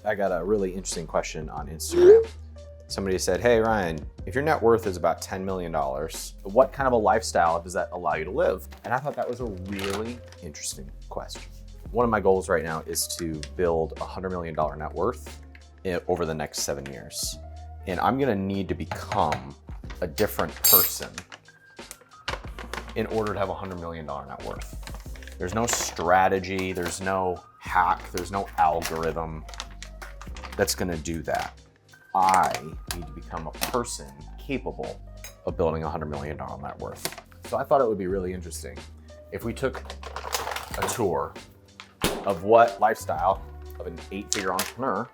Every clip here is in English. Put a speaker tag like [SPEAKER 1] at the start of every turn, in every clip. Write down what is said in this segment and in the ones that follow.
[SPEAKER 1] I got a really interesting question on Instagram. Somebody said, hey Ryan, if your net worth is about $10 million, what kind of a lifestyle does that allow you to live? And I thought that was a really interesting question. One of my goals right now is to build a $100 million net worth over the next 7 years. And I'm gonna need to become a different person in order to have a $100 million net worth. There's no strategy, there's no hack, there's no algorithm that's gonna do that. I need to become a person capable of building a $100 million net worth. So I thought it would be really interesting if we took a tour of what lifestyle of an 8-figure entrepreneur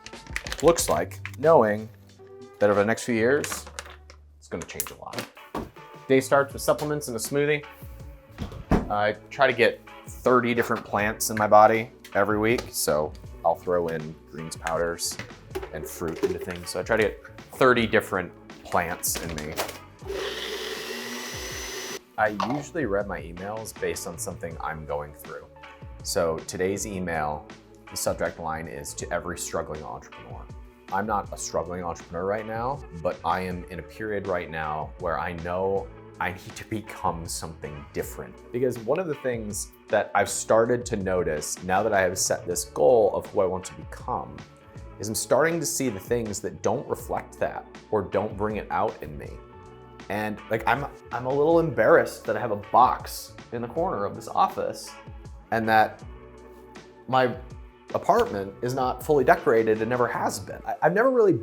[SPEAKER 1] looks like, knowing that over the next few years, it's gonna change a lot. Day starts with supplements and a smoothie. I try to get 30 different plants in my body every week, so I'll throw in greens powders and fruit into things. So I try to get 30 different plants in me. I usually read my emails based on something I'm going through. So today's email, the subject line is to every struggling entrepreneur. I'm not a struggling entrepreneur right now, but I am in a period right now where I know I need to become something different. Because one of the things that I've started to notice now that I have set this goal of who I want to become is I'm starting to see the things that don't reflect that or don't bring it out in me. And like I'm a little embarrassed that I have a box in the corner of this office and that my apartment is not fully decorated and never has been. I've never really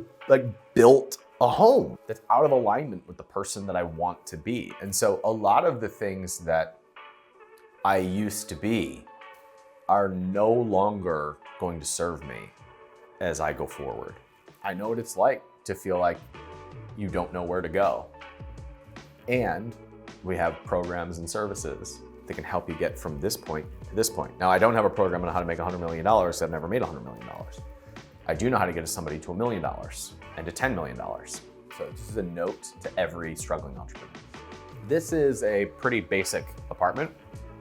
[SPEAKER 1] built a home that's out of alignment with the person that I want to be. And so a lot of the things that I used to be are no longer going to serve me as I go forward. I know what it's like to feel like you don't know where to go. And we have programs and services that can help you get from this point to this point. Now, I don't have a program on how to make $100 million, so I've never made $100 million. I do know how to get somebody to $1 million and to $10 million. So this is a note to every struggling entrepreneur. This is a pretty basic apartment.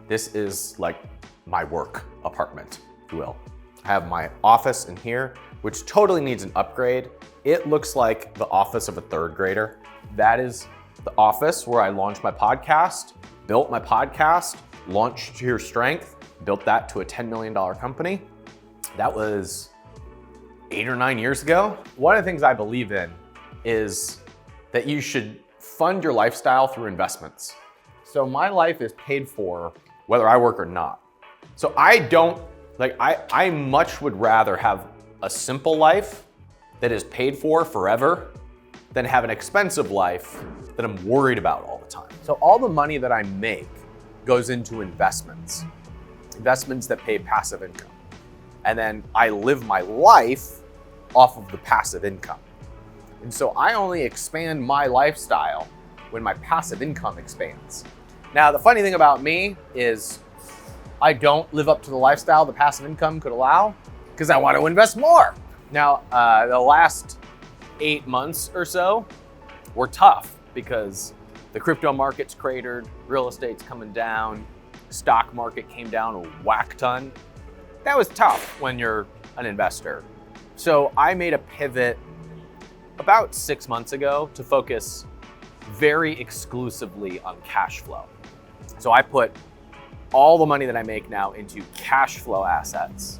[SPEAKER 1] This is like my work apartment, if you will. I have my office in here, which totally needs an upgrade. It looks like the office of a 3rd grader. That is the office where I launched my podcast, built my podcast, launched To Your Strength, built that to a $10 million company. That was 8 or 9 years ago. One of the things I believe in is that you should fund your lifestyle through investments. So my life is paid for whether I work or not. So I much would rather have a simple life that is paid for forever than have an expensive life that I'm worried about all the time. So all the money that I make goes into investments that pay passive income. And then I live my life off of the passive income. And so I only expand my lifestyle when my passive income expands. Now, the funny thing about me is I don't live up to the lifestyle the passive income could allow because I want to invest more. Now, the last 8 months or so were tough because the crypto market's cratered, real estate's coming down, stock market came down a whack ton. That was tough when you're an investor. So I made a pivot about 6 months ago to focus very exclusively on cash flow. So I put all the money that I make now into cash flow assets.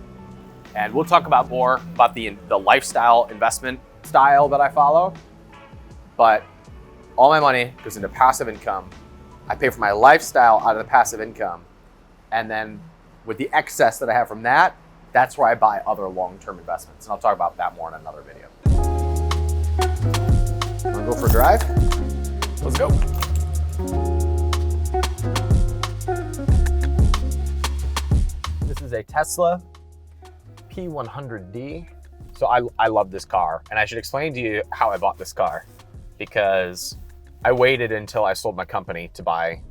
[SPEAKER 1] And we'll talk about more about the lifestyle investment style that I follow. But all my money goes into passive income. I pay for my lifestyle out of the passive income. And then with the excess that I have from that, that's where I buy other long-term investments. And I'll talk about that more in another video. Wanna go for a drive? Let's go. This is a Tesla P100D. So I love this car, and I should explain to you how I bought this car because I waited until I sold my company to buy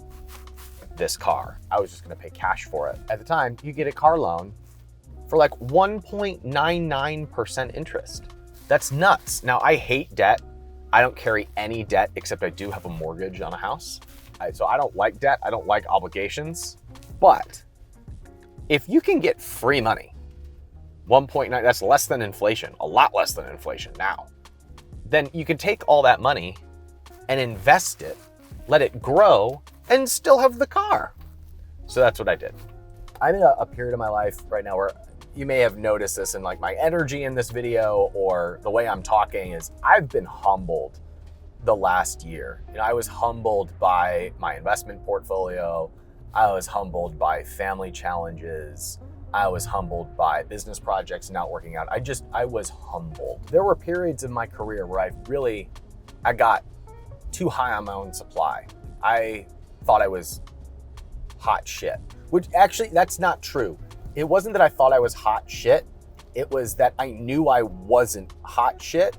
[SPEAKER 1] this car. I was just gonna pay cash for it. At the time, you get a car loan for like 1.99% interest. That's nuts. Now, I hate debt. I don't carry any debt except I do have a mortgage on a house. So I don't like debt. I don't like obligations. But if you can get free money 1.9, that's less than inflation, a lot less than inflation now. Then you can take all that money and invest it, let it grow, and still have the car. So that's what I did. I'm in a period of my life right now where you may have noticed this in like my energy in this video or the way I'm talking is I've been humbled the last year. I was humbled by my investment portfolio. I was humbled by family challenges. I was humbled by business projects not working out. I was humbled. There were periods in my career where I got too high on my own supply. I thought I was hot shit, which actually that's not true. It wasn't that I thought I was hot shit. It was that I knew I wasn't hot shit.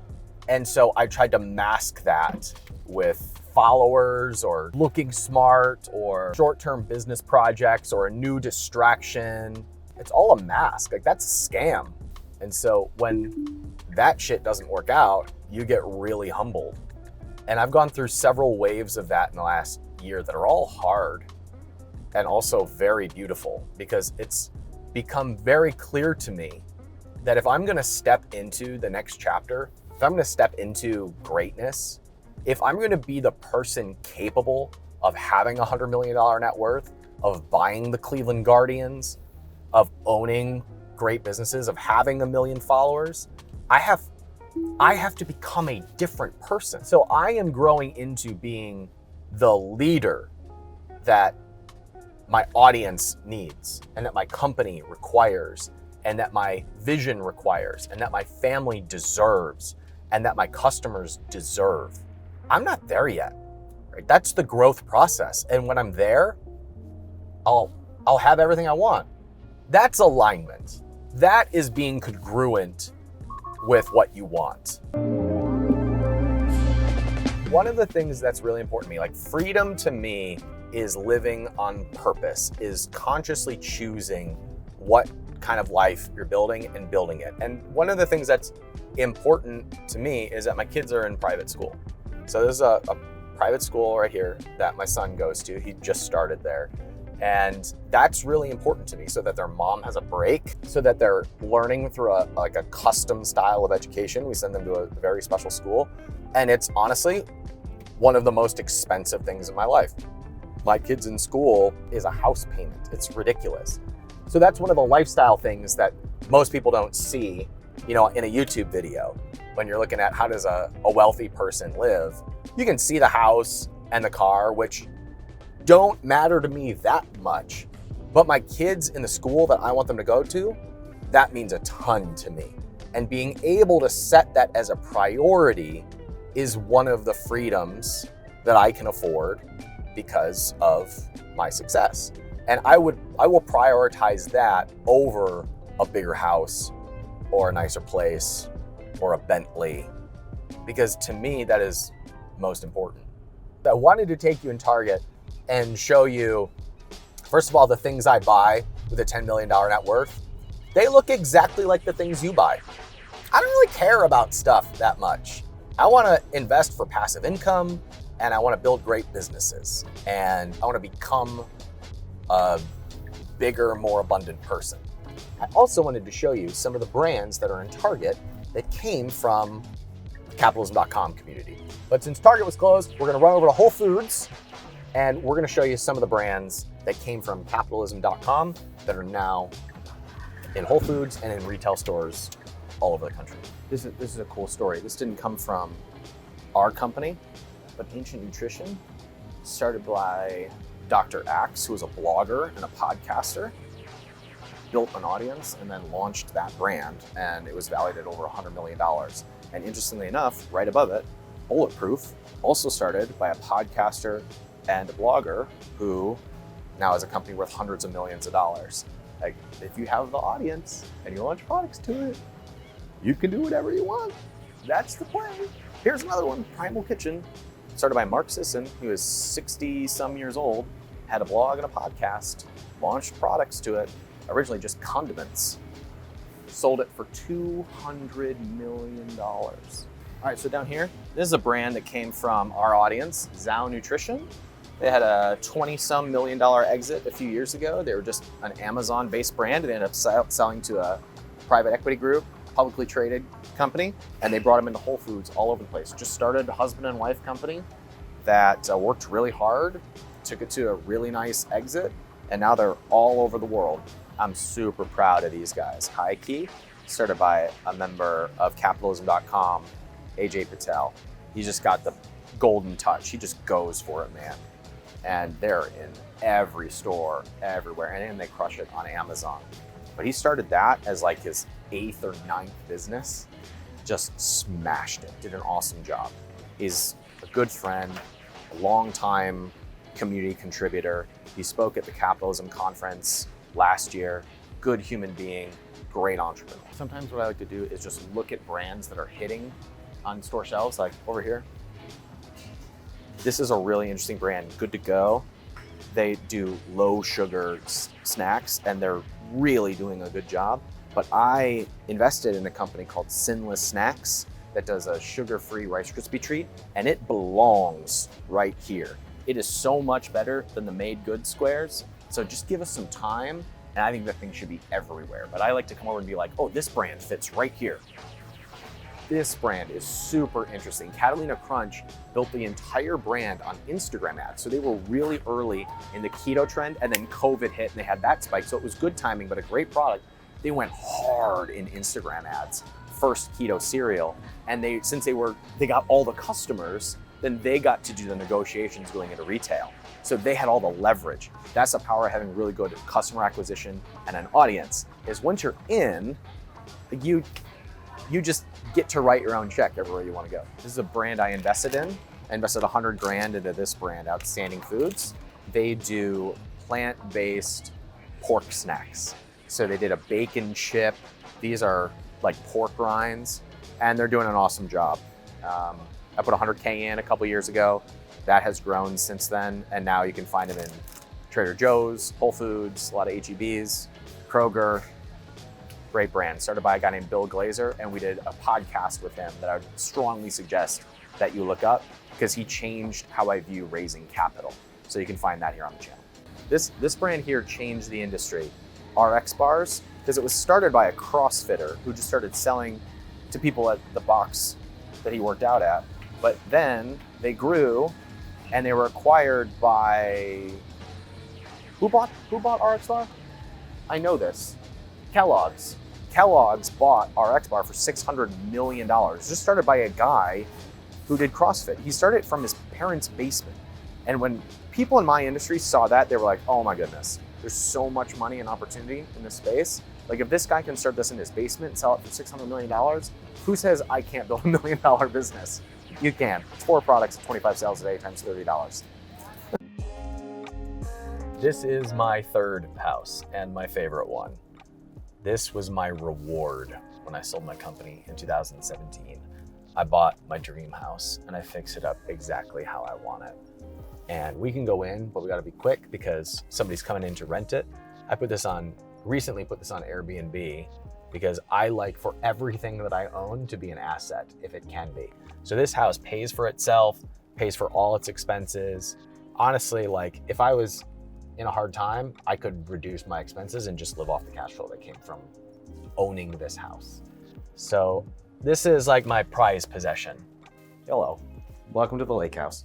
[SPEAKER 1] And so I tried to mask that with followers or looking smart or short-term business projects or a new distraction. It's all a mask. Like that's a scam. And so when that shit doesn't work out, you get really humbled. And I've gone through several waves of that in the last year that are all hard and also very beautiful because it's become very clear to me that if I'm gonna step into the next chapter, if I'm gonna step into greatness, if I'm gonna be the person capable of having a $100 million net worth, of buying the Cleveland Guardians, of owning great businesses, of having 1 million followers, I have to become a different person. So I am growing into being the leader that my audience needs and that my company requires and that my vision requires and that my family deserves and that my customers deserve. I'm not there yet, right? That's the growth process. And when I'm there, I'll have everything I want. That's alignment. That is being congruent with what you want. One of the things that's really important to me, like freedom to me is living on purpose, is consciously choosing what kind of life you're building and building it. And one of the things that's important to me is that my kids are in private school. So there's a private school right here that my son goes to. He just started there. And that's really important to me so that their mom has a break, so that they're learning through a custom style of education. We send them to a very special school. And it's honestly one of the most expensive things in my life. My kids in school is a house payment. It's ridiculous. So that's one of the lifestyle things that most people don't see, in a YouTube video. When you're looking at how does a wealthy person live, you can see the house and the car, which don't matter to me that much. But my kids in the school that I want them to go to, that means a ton to me. And being able to set that as a priority is one of the freedoms that I can afford because of my success. And I will prioritize that over a bigger house or a nicer place or a Bentley, because to me, that is most important. I wanted to take you in Target and show you, first of all, the things I buy with a $10 million net worth. They look exactly like the things you buy. I don't really care about stuff that much. I want to invest for passive income and I want to build great businesses and I want to become a bigger, more abundant person. I also wanted to show you some of the brands that are in Target that came from the capitalism.com community. But since Target was closed, we're going to run over to Whole Foods and we're going to show you some of the brands that came from capitalism.com that are now in Whole Foods and in retail stores all over the country. This is a cool story. This didn't come from our company, but Ancient Nutrition, started by Dr. Axe, who was a blogger and a podcaster, built an audience and then launched that brand, and it was valued at over $100 million. And interestingly enough, right above it, Bulletproof, also started by a podcaster and a blogger who now has a company worth hundreds of millions of dollars. Like, if you have the audience and you launch products to it, you can do whatever you want. That's the play. Here's another one, Primal Kitchen, started by Mark Sisson. He was 60 some years old, had a blog and a podcast, launched products to it, originally just condiments, sold it for $200 million. All right, so down here, this is a brand that came from our audience, Zao Nutrition. They had a 20-some million exit a few years ago. They were just an Amazon-based brand. They ended up selling to a private equity group, publicly traded company, and they brought them into Whole Foods all over the place. Just started a husband and wife company that worked really hard, took it to a really nice exit, and now they're all over the world. I'm super proud of these guys. High Key, started by a member of capitalism.com, AJ Patel. He just got the golden touch. He just goes for it, man. And they're in every store, everywhere, and then they crush it on Amazon. But he started that as like his 8th or 9th business, just smashed it, did an awesome job. He's a good friend, a long-time community contributor. He spoke at the Capitalism Conference last year, good human being, great entrepreneur. Sometimes what I like to do is just look at brands that are hitting on store shelves, like over here. This is a really interesting brand, Good to Go. They do low sugar snacks and they're really doing a good job. But I invested in a company called Sinless Snacks that does a sugar-free Rice Krispie treat, and it belongs right here. It is so much better than the made good squares. So just give us some time, and I think that thing should be everywhere. But I like to come over and be like, oh, this brand fits right here. This brand is super interesting. Catalina Crunch built the entire brand on Instagram ads. So they were really early in the keto trend, and then COVID hit and they had that spike. So it was good timing, but a great product. They went hard in Instagram ads, first keto cereal. And since they got all the customers, then they got to do the negotiations going into retail. So they had all the leverage. That's the power of having really good customer acquisition and an audience, is once you're in, you just get to write your own check everywhere you want to go. This is a brand I invested in. I invested 100 grand into this brand, Outstanding Foods. They do plant-based pork snacks. So they did a bacon chip. These are like pork rinds, and they're doing an awesome job. I put 100K in a couple years ago. That has grown since then, and now you can find them in Trader Joe's, Whole Foods, a lot of H-E-Bs, Kroger. Great brand, started by a guy named Bill Glazer, and we did a podcast with him that I would strongly suggest that you look up because he changed how I view raising capital. So you can find that here on the channel. This brand here changed the industry. RX bars, because it was started by a CrossFitter who just started selling to people at the box that he worked out at. But then they grew and they were acquired by, who bought RX bar? I know this, Kellogg's. Kellogg's bought RX bar for $600 million. Just started by a guy who did CrossFit. He started from his parents' basement. And when people in my industry saw that, they were like, oh my goodness, there's so much money and opportunity in this space. Like if this guy can start this in his basement and sell it for $600 million, who says I can't build $1 million business? You can. 4 products, 25 sales a day times $30. This is my third house and my favorite one. This was my reward when I sold my company in 2017. I bought my dream house and I fixed it up exactly how I want it. And we can go in, but we gotta be quick because somebody's coming in to rent it. I recently put this on Airbnb because I like for everything that I own to be an asset if it can be. So this house pays for itself, pays for all its expenses. Honestly, like if I was in a hard time, I could reduce my expenses and just live off the cash flow that came from owning this house. So this is like my prized possession. Hello, welcome to the lake house.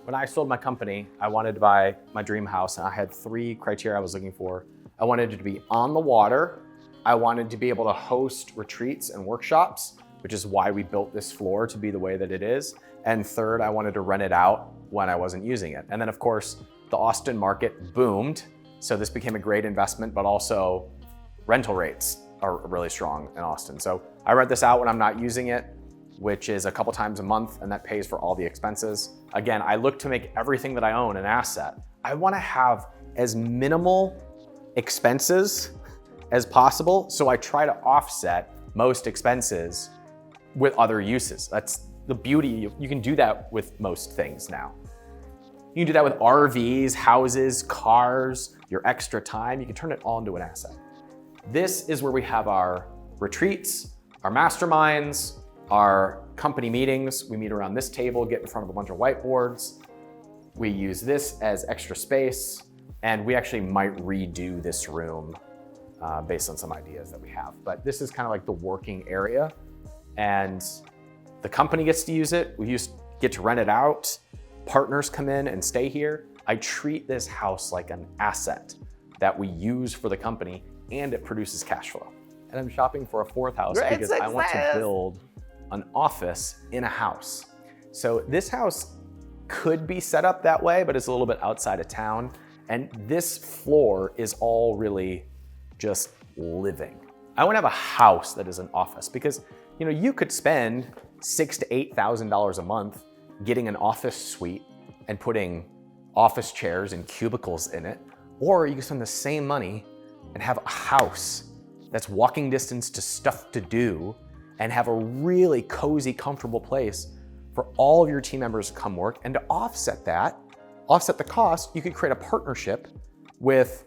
[SPEAKER 1] When I sold my company, I wanted to buy my dream house, and I had 3 criteria I was looking for. I wanted it to be on the water. I wanted to be able to host retreats and workshops, which is why we built this floor to be the way that it is. And third, I wanted to rent it out when I wasn't using it. And then of course, the Austin market boomed. So this became a great investment, but also rental rates are really strong in Austin. So I rent this out when I'm not using it, which is a couple times a month, and that pays for all the expenses. Again, I look to make everything that I own an asset. I wanna have as minimal expenses as possible, so I try to offset most expenses with other uses. That's the beauty. You can do that with most things now. You can do that with RVs, houses, cars, your extra time. You can turn it all into an asset. This is where we have our retreats, our masterminds, our company meetings. We meet around this table, get in front of a bunch of whiteboards. We use this as extra space, and we actually might redo this room based on some ideas that we have. But this is kind of like the working area, and the company gets to use it. We get to rent it out. Partners come in and stay here. I treat this house like an asset that we use for the company, and it produces cash flow. And I'm shopping for a fourth house because I want to build an office in a house. So this house could be set up that way, but it's a little bit outside of town. And this floor is all really just living. I want to have a house that is an office because, you know, you could spend $6,000 to $8,000 a month getting an office suite and putting office chairs and cubicles in it, or you can spend the same money and have a house that's walking distance to stuff to do and have a really cozy, comfortable place for all of your team members to come work. And to offset the cost, you could create a partnership with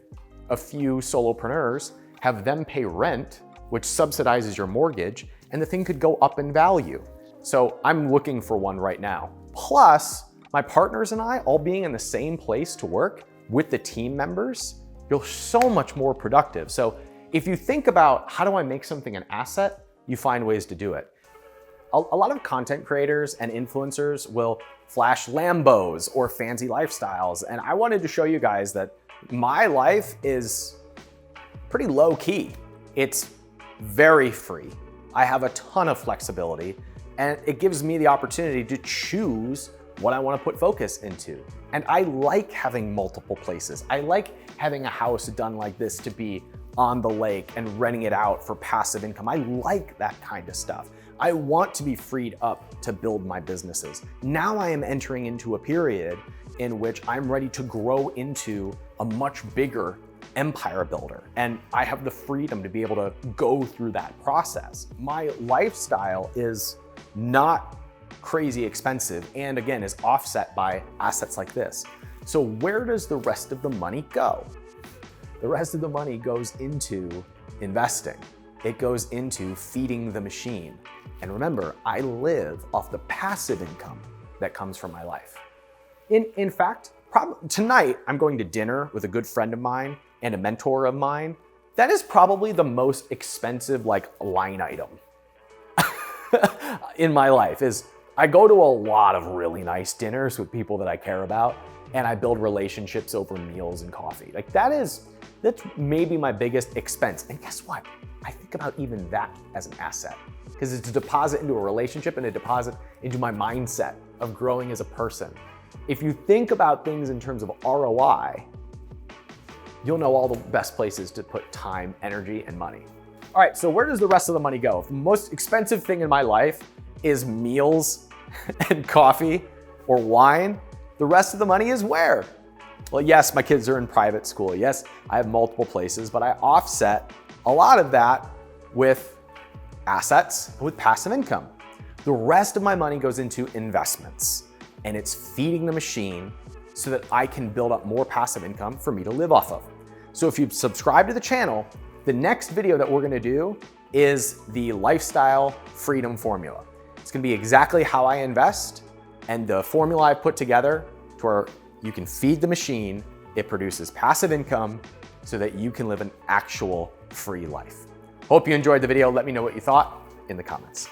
[SPEAKER 1] a few solopreneurs, have them pay rent, which subsidizes your mortgage, and the thing could go up in value. So I'm looking for one right now. Plus, my partners and I all being in the same place to work with the team members, you're so much more productive. So if you think about how do I make something an asset, you find ways to do it. A lot of content creators and influencers will flash Lambos or fancy lifestyles. And I wanted to show you guys that my life is pretty low key. It's very free. I have a ton of flexibility, and it gives me the opportunity to choose what I want to put focus into. And I like having multiple places. I like having a house done like this to be on the lake and renting it out for passive income. I like that kind of stuff. I want to be freed up to build my businesses. Now I am entering into a period in which I'm ready to grow into a much bigger empire builder. And I have the freedom to be able to go through that process. My lifestyle is not crazy expensive, and again, is offset by assets like this. So where does the rest of the money go? The rest of the money goes into investing. It goes into feeding the machine. And remember, I live off the passive income that comes from my life. In fact, tonight I'm going to dinner with a good friend of mine and a mentor of mine. That is probably the most expensive line item in my life. Is I go to a lot of really nice dinners with people that I care about, and I build relationships over meals and coffee. That's maybe my biggest expense. And guess what? I think about even that as an asset, because it's a deposit into a relationship and a deposit into my mindset of growing as a person. If you think about things in terms of ROI, you'll know all the best places to put time, energy, and money. All right, so where does the rest of the money go? If the most expensive thing in my life is meals and coffee or wine, the rest of the money is where? Well, yes, my kids are in private school. Yes, I have multiple places, but I offset a lot of that with assets, with passive income. The rest of my money goes into investments, and it's feeding the machine so that I can build up more passive income for me to live off of. So if you subscribe to the channel, the next video that we're gonna do is the lifestyle freedom formula. It's gonna be exactly how I invest and the formula I've put together to where you can feed the machine, it produces passive income so that you can live an actual free life. Hope you enjoyed the video. Let me know what you thought in the comments.